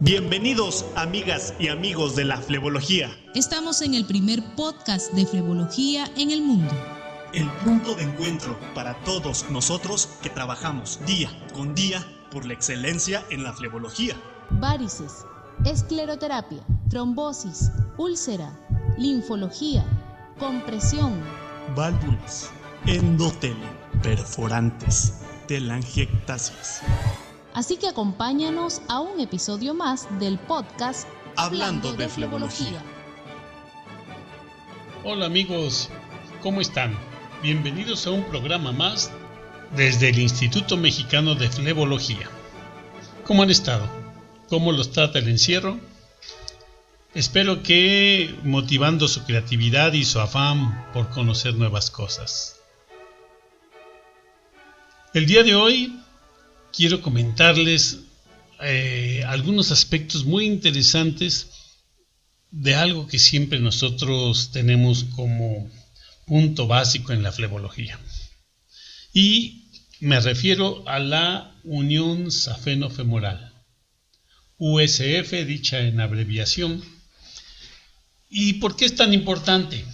Bienvenidos, amigas y amigos de la flebología. Estamos en el primer podcast de flebología en el mundo. El punto de encuentro para todos nosotros que trabajamos día con día por la excelencia en la flebología. Varices, escleroterapia, trombosis, úlcera, linfología, compresión, válvulas, endotelium, perforantes, telangiectasias. Así que acompáñanos a un episodio más del podcast Hablando de flebología. Hola amigos, ¿cómo están? Bienvenidos a un programa más desde el Instituto Mexicano de Flebología. ¿Cómo han estado? ¿Cómo los trata el encierro? Espero que motivando su creatividad y su afán por conocer nuevas cosas. El día de hoy quiero comentarles algunos aspectos muy interesantes de algo que siempre nosotros tenemos como punto básico en la flebología. Y me refiero a la unión safeno-femoral, USF, dicha en abreviación. ¿Y por qué es tan importante?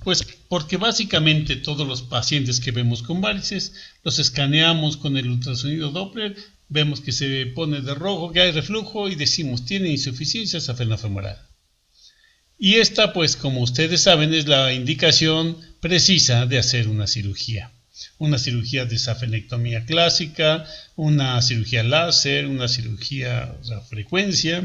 Pues porque básicamente todos los pacientes que vemos con varices los escaneamos con el ultrasonido Doppler, vemos que se pone de rojo, que hay reflujo y decimos tiene insuficiencia safeno-femoral. Y esta, pues como ustedes saben, es la indicación precisa de hacer una cirugía de safenectomía clásica, una cirugía láser, una cirugía a frecuencia.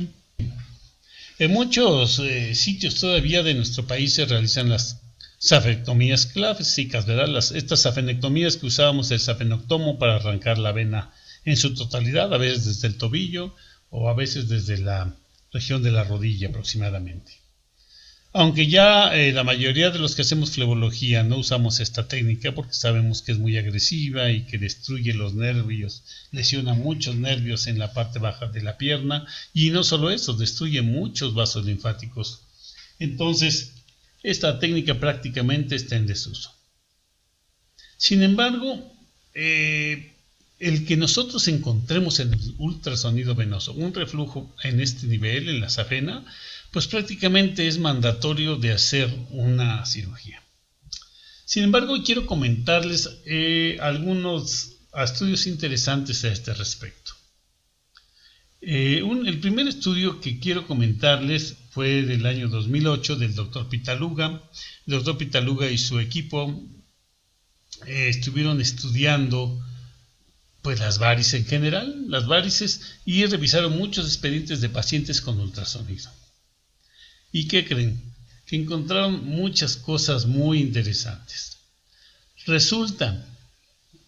En muchos sitios todavía de nuestro país se realizan las safenectomías clásicas, ¿verdad? Estas safenectomías que usábamos el safenectomo para arrancar la vena en su totalidad, a veces desde el tobillo o a veces desde la región de la rodilla aproximadamente. Aunque ya la mayoría de los que hacemos flebología no usamos esta técnica porque sabemos que es muy agresiva y que destruye los nervios, lesiona muchos nervios en la parte baja de la pierna y no solo eso, destruye muchos vasos linfáticos. Entonces, esta técnica prácticamente está en desuso. Sin embargo, el que nosotros encontremos en el ultrasonido venoso un reflujo en este nivel, en la safena, pues prácticamente es mandatorio de hacer una cirugía. Sin embargo, quiero comentarles algunos estudios interesantes a este respecto. El primer estudio que quiero comentarles fue del año 2008 del Dr. Pitaluga. El Dr. Pitaluga y su equipo estuvieron estudiando pues las varices en general, y revisaron muchos expedientes de pacientes con ultrasonido. ¿Y qué creen? Que encontraron muchas cosas muy interesantes. Resulta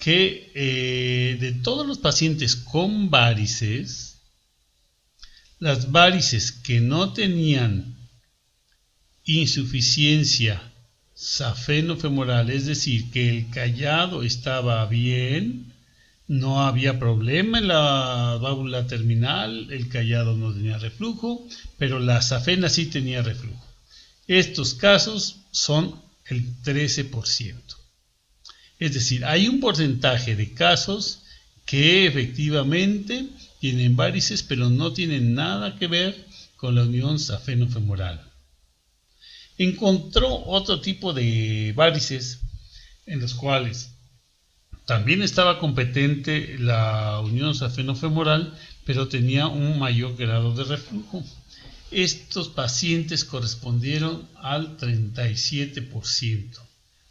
que de todos los pacientes con varices, las varices que no tenían insuficiencia safeno-femoral, es decir, que el callado estaba bien, no había problema en la válvula terminal, el callado no tenía reflujo, pero la safena sí tenía reflujo. Estos casos son el 13%. Es decir, hay un porcentaje de casos que efectivamente tienen varices, pero no tienen nada que ver con la unión safeno-femoral. Encontró otro tipo de varices en los cuales también estaba competente la unión safeno-femoral, pero tenía un mayor grado de reflujo. Estos pacientes correspondieron al 37%,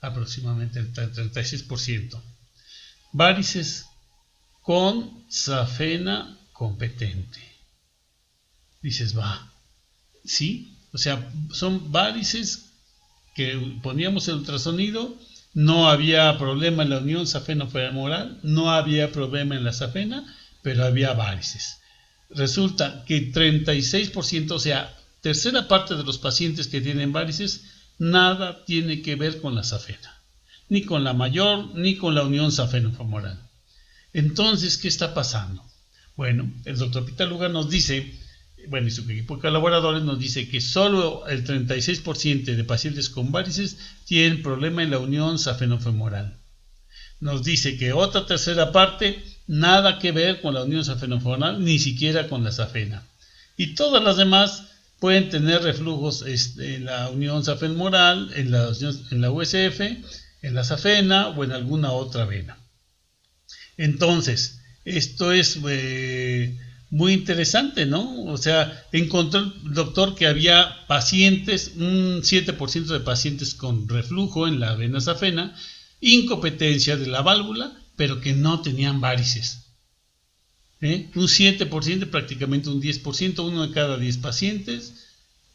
aproximadamente el 36%. Varices con safena competente. Dices, ¿sí? O sea, son varices que poníamos el ultrasonido, no había problema en la unión safeno-femoral, no había problema en la safena, pero había varices. Resulta que 36%, o sea, tercera parte de los pacientes que tienen varices, nada tiene que ver con la safena, ni con la mayor, ni con la unión safeno-femoral. Entonces, ¿qué está pasando? Bueno, el doctor Pitaluga nos dice, y su equipo de colaboradores nos dice que solo el 36% de pacientes con varices tienen problema en la unión safeno-femoral. Nos dice que otra tercera parte, nada que ver con la unión safeno-femoral, ni siquiera con la safena. Y todas las demás pueden tener reflujos en la unión safeno-femoral, en la USF, en la safena o en alguna otra vena. Entonces, esto es muy interesante, ¿no? O sea, encontró el doctor que había pacientes, un 7% de pacientes con reflujo en la vena safena, incompetencia de la válvula, pero que no tenían varices. Un 7%, prácticamente un 10%, uno de cada 10 pacientes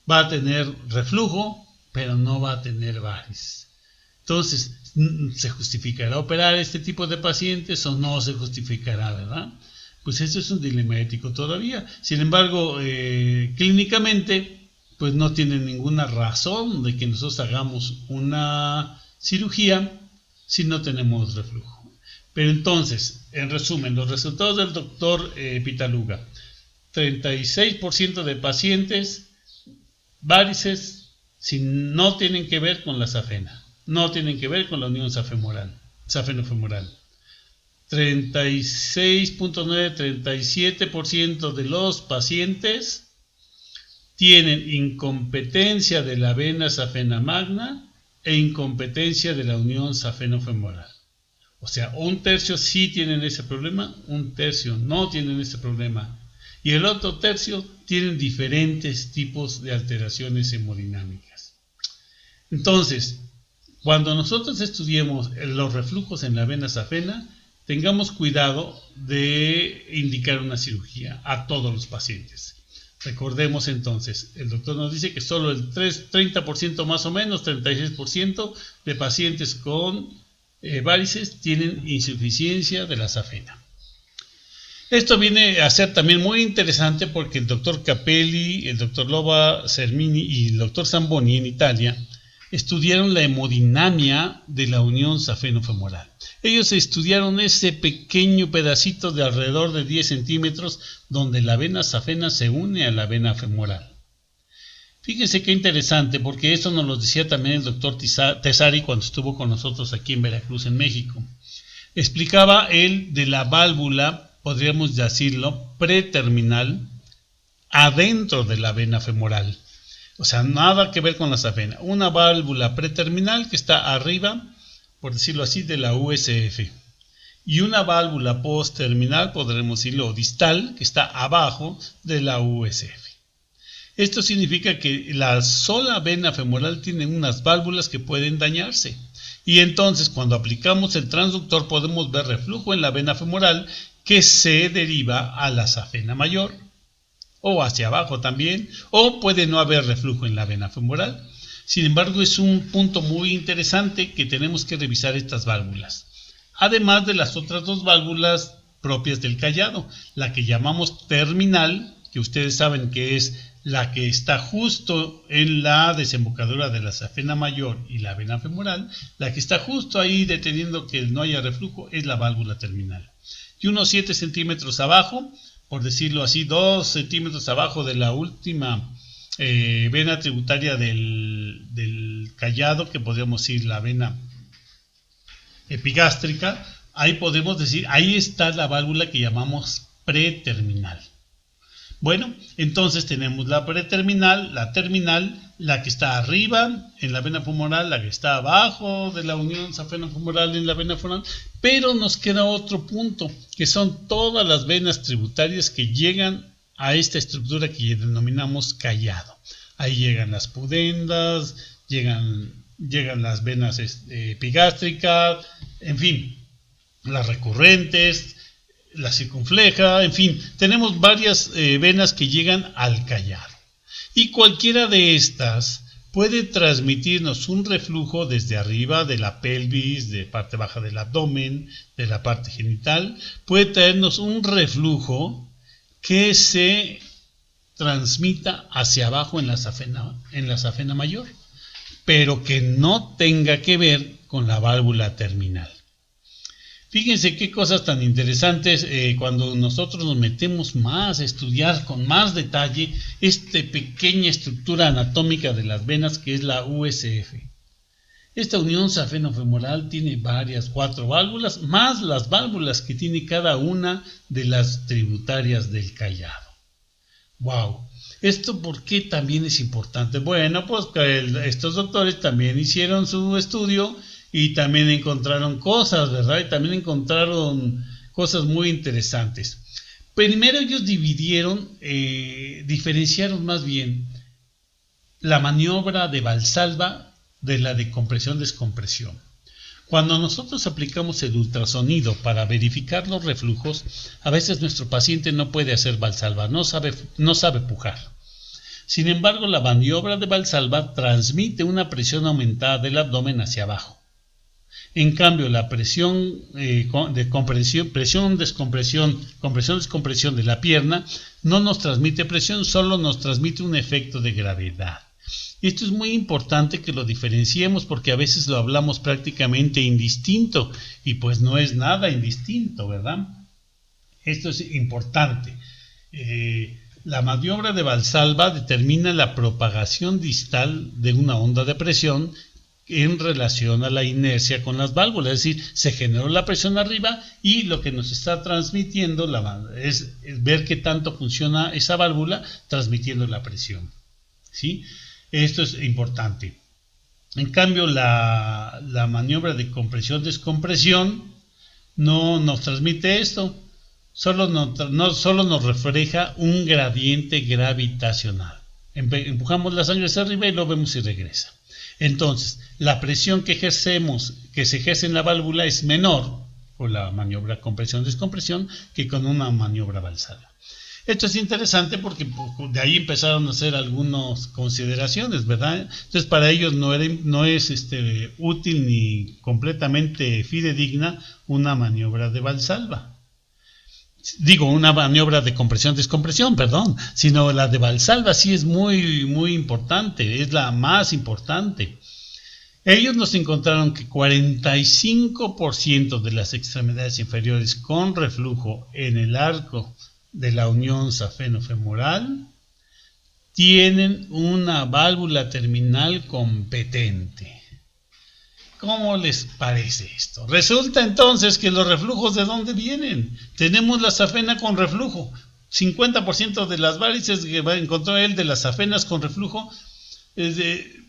va a tener reflujo, pero no va a tener varices. Entonces, ¿se justificará operar este tipo de pacientes o no se justificará, verdad? Pues eso es un dilema ético todavía. Sin embargo, clínicamente, pues no tiene ninguna razón de que nosotros hagamos una cirugía si no tenemos reflujo. Pero entonces, en resumen, los resultados del doctor Pitaluga: 36% de pacientes varices si no tienen que ver con la safena, no tienen que ver con la unión safeno-femoral. 37% de los pacientes tienen incompetencia de la vena safena magna e incompetencia de la unión safeno-femoral. O sea, un tercio sí tienen ese problema, un tercio no tienen ese problema. Y el otro tercio tienen diferentes tipos de alteraciones hemodinámicas. Entonces, cuando nosotros estudiemos los reflujos en la vena safena, tengamos cuidado de indicar una cirugía a todos los pacientes. Recordemos entonces, el doctor nos dice que solo el 30% más o menos, 36% de pacientes con varices tienen insuficiencia de la safena. Esto viene a ser también muy interesante porque el doctor Capelli, el doctor Lova Sermini y el doctor Zamboni en Italia estudiaron la hemodinamia de la unión safeno-femoral. Ellos estudiaron ese pequeño pedacito de alrededor de 10 centímetros donde la vena safena se une a la vena femoral. Fíjense qué interesante, porque eso nos lo decía también el doctor Tesari cuando estuvo con nosotros aquí en Veracruz, en México. Explicaba él de la válvula, podríamos decirlo, preterminal, adentro de la vena femoral. O sea, nada que ver con la safena. Una válvula preterminal que está arriba, por decirlo así, de la USF. Y una válvula postterminal, podremos decirlo, distal, que está abajo de la USF. Esto significa que la sola vena femoral tiene unas válvulas que pueden dañarse. Y entonces, cuando aplicamos el transductor, podemos ver reflujo en la vena femoral que se deriva a la safena mayor. O hacia abajo también, o puede no haber reflujo en la vena femoral. Sin embargo, es un punto muy interesante que tenemos que revisar estas válvulas. Además de las otras dos válvulas propias del callado, la que llamamos terminal, que ustedes saben que es la que está justo en la desembocadura de la safena mayor y la vena femoral, la que está justo ahí deteniendo que no haya reflujo es la válvula terminal. Y unos 7 centímetros abajo, por decirlo así, 2 centímetros abajo de la última vena tributaria del callado, que podríamos decir la vena epigástrica, ahí podemos decir, ahí está la válvula que llamamos preterminal. Bueno, entonces tenemos la preterminal, la terminal, la que está arriba en la vena femoral, la que está abajo de la unión safeno-femoral en la vena femoral, pero nos queda otro punto, que son todas las venas tributarias que llegan a esta estructura que denominamos callado. Ahí llegan las pudendas, llegan las venas epigástricas, en fin, las recurrentes, la circunfleja, en fin, tenemos varias venas que llegan al callado. Y cualquiera de estas puede transmitirnos un reflujo desde arriba de la pelvis, de parte baja del abdomen, de la parte genital, puede traernos un reflujo que se transmita hacia abajo en la safena mayor, pero que no tenga que ver con la válvula terminal. Fíjense qué cosas tan interesantes cuando nosotros nos metemos más a estudiar con más detalle esta pequeña estructura anatómica de las venas que es la USF. Esta unión safeno-femoral tiene 4 válvulas, más las válvulas que tiene cada una de las tributarias del callado. Wow. ¿Esto por qué también es importante? Bueno, pues que estos doctores también hicieron su estudio y también encontraron cosas, ¿verdad? Y también encontraron cosas muy interesantes. Primero ellos diferenciaron más bien la maniobra de Valsalva de la de compresión-descompresión. Cuando nosotros aplicamos el ultrasonido para verificar los reflujos, a veces nuestro paciente no puede hacer Valsalva, no sabe pujar. Sin embargo, la maniobra de Valsalva transmite una presión aumentada del abdomen hacia abajo. En cambio, la presión de compresión-descompresión de la pierna no nos transmite presión, solo nos transmite un efecto de gravedad. Esto es muy importante que lo diferenciemos porque a veces lo hablamos prácticamente indistinto y pues no es nada indistinto, ¿verdad? Esto es importante. La maniobra de Valsalva determina la propagación distal de una onda de presión en relación a la inercia con las válvulas, es decir, se generó la presión arriba y lo que nos está transmitiendo es ver qué tanto funciona esa válvula transmitiendo la presión, ¿sí? Esto es importante. En cambio, la maniobra de compresión-descompresión no nos transmite esto, solo nos refleja un gradiente gravitacional. Empujamos la sangre hacia arriba y lo vemos y regresa. Entonces, la presión que se ejerce en la válvula es menor con la maniobra compresión-descompresión que con una maniobra Valsalva. Esto es interesante porque de ahí empezaron a hacer algunas consideraciones, ¿verdad? Entonces, para ellos no es útil ni completamente fidedigna una maniobra de Valsalva. Digo, una maniobra de compresión-descompresión, sino la de Valsalva sí es muy, muy importante, es la más importante. Ellos nos encontraron que 45% de las extremidades inferiores con reflujo en el arco de la unión safeno-femoral tienen una válvula terminal competente. ¿Cómo les parece esto? Resulta entonces que los reflujos, ¿de dónde vienen? Tenemos la safena con reflujo. 50% de las varices que encontró él de las safenas con reflujo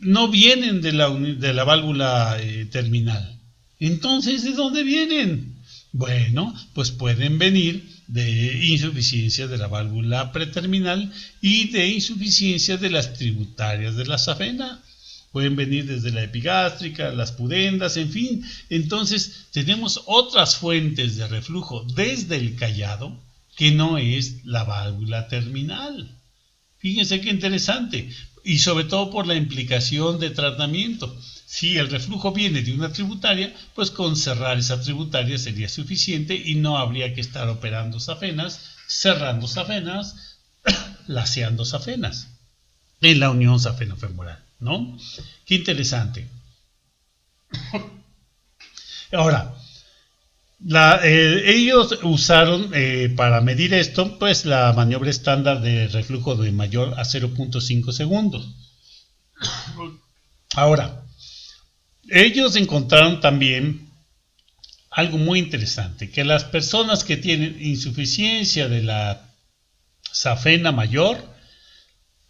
no vienen de la válvula terminal. Entonces, ¿de dónde vienen? Bueno, pues pueden venir de insuficiencia de la válvula preterminal y de insuficiencia de las tributarias de la safena. Pueden venir desde la epigástrica, las pudendas, en fin. Entonces, tenemos otras fuentes de reflujo desde el callado que no es la válvula terminal. Fíjense qué interesante. Y sobre todo por la implicación de tratamiento. Si el reflujo viene de una tributaria, pues con cerrar esa tributaria sería suficiente y no habría que estar operando safenas, cerrando safenas, laceando safenas en la unión safeno-femoral, ¿no? Qué interesante. Ahora, ellos usaron para medir esto, pues la maniobra estándar de reflujo de mayor a 0.5 segundos. Ahora, ellos encontraron también algo muy interesante, que las personas que tienen insuficiencia de la safena mayor,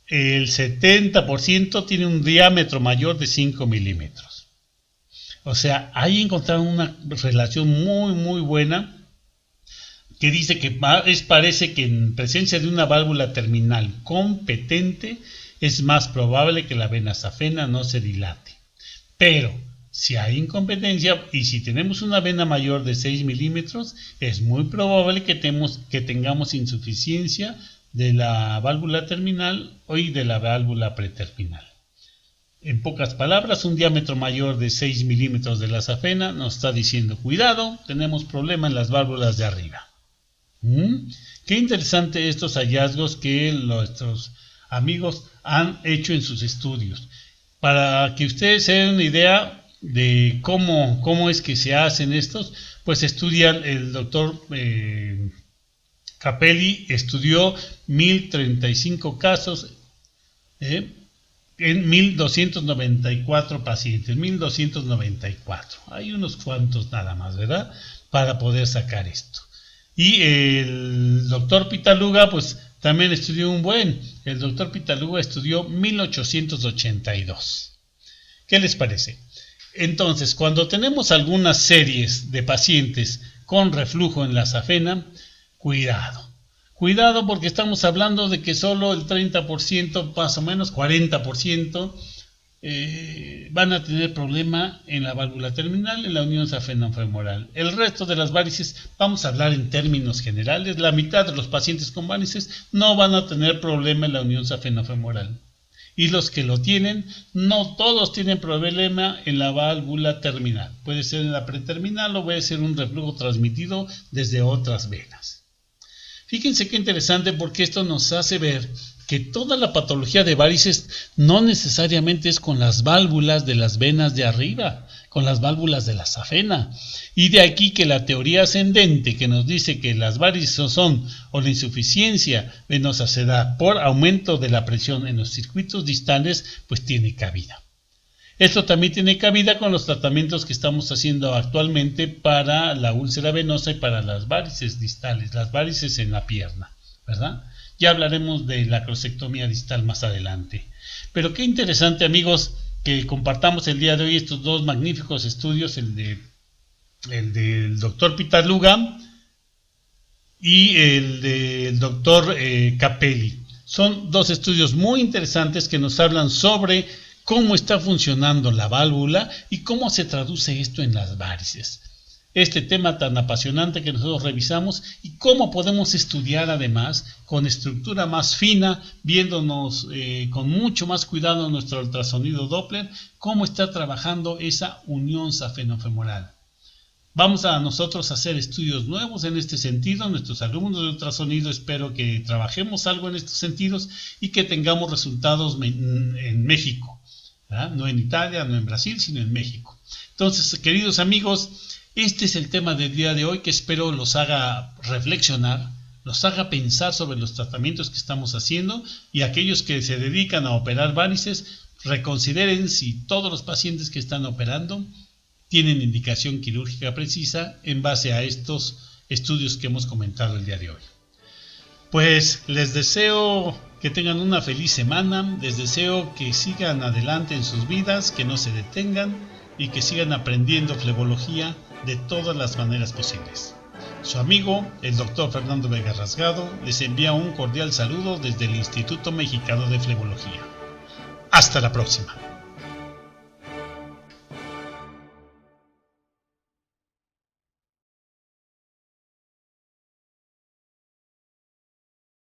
el 70% tiene un diámetro mayor de 5 milímetros. O sea, ahí encontraron una relación muy, muy buena que dice que parece que en presencia de una válvula terminal competente es más probable que la vena safena no se dilate. Pero si hay incompetencia y si tenemos una vena mayor de 6 milímetros, es muy probable que tengamos insuficiencia de la válvula terminal y de la válvula preterminal. En pocas palabras, un diámetro mayor de 6 milímetros de la safena nos está diciendo, cuidado, tenemos problema en las válvulas de arriba. Qué interesante estos hallazgos que nuestros amigos han hecho en sus estudios. Para que ustedes se den una idea de cómo es que se hacen estos, pues estudian el doctor Capelli, estudió 1035 casos en 1294 pacientes, 1294. Hay unos cuantos nada más, ¿verdad? Para poder sacar esto. Y el doctor Pitaluga, pues también estudió un buen. El doctor Pitaluga estudió 1882. ¿Qué les parece? Entonces, cuando tenemos algunas series de pacientes con reflujo en la safena, cuidado porque estamos hablando de que solo el 30%, más o menos 40%, van a tener problema en la válvula terminal, en la unión safeno-femoral. El resto de las varices, vamos a hablar en términos generales, la mitad de los pacientes con varices no van a tener problema en la unión safeno-femoral. Y los que lo tienen, no todos tienen problema en la válvula terminal. Puede ser en la preterminal o puede ser un reflujo transmitido desde otras venas. Fíjense qué interesante, porque esto nos hace ver que toda la patología de varices no necesariamente es con las válvulas de las venas de arriba, con las válvulas de la safena. Y de aquí que la teoría ascendente, que nos dice que las varices son o la insuficiencia venosa se da por aumento de la presión en los circuitos distales, pues tiene cabida. Esto también tiene cabida con los tratamientos que estamos haciendo actualmente para la úlcera venosa y para las varices distales, las varices en la pierna, ¿verdad? Ya hablaremos de la acrosectomía distal más adelante. Pero qué interesante, amigos, que compartamos el día de hoy estos dos magníficos estudios, el del doctor Pitaluga y el del doctor Capelli. Son dos estudios muy interesantes que nos hablan sobre cómo está funcionando la válvula y cómo se traduce esto en las varices. Este tema tan apasionante que nosotros revisamos y cómo podemos estudiar además con estructura más fina, viéndonos con mucho más cuidado nuestro ultrasonido Doppler, cómo está trabajando esa unión safeno-femoral. Vamos a nosotros a hacer estudios nuevos en este sentido. Nuestros alumnos de ultrasonido espero que trabajemos algo en estos sentidos y que tengamos resultados en México, ¿verdad? No en Italia, no en Brasil, sino en México. Entonces, queridos amigos, este es el tema del día de hoy, que espero los haga reflexionar, los haga pensar sobre los tratamientos que estamos haciendo, y aquellos que se dedican a operar varices, reconsideren si todos los pacientes que están operando tienen indicación quirúrgica precisa en base a estos estudios que hemos comentado el día de hoy. Pues les deseo que tengan una feliz semana, les deseo que sigan adelante en sus vidas, que no se detengan y que sigan aprendiendo flebología de todas las maneras posibles. Su amigo, el doctor Fernando Vega Rasgado, les envía un cordial saludo desde el Instituto Mexicano de Flebología. Hasta la próxima.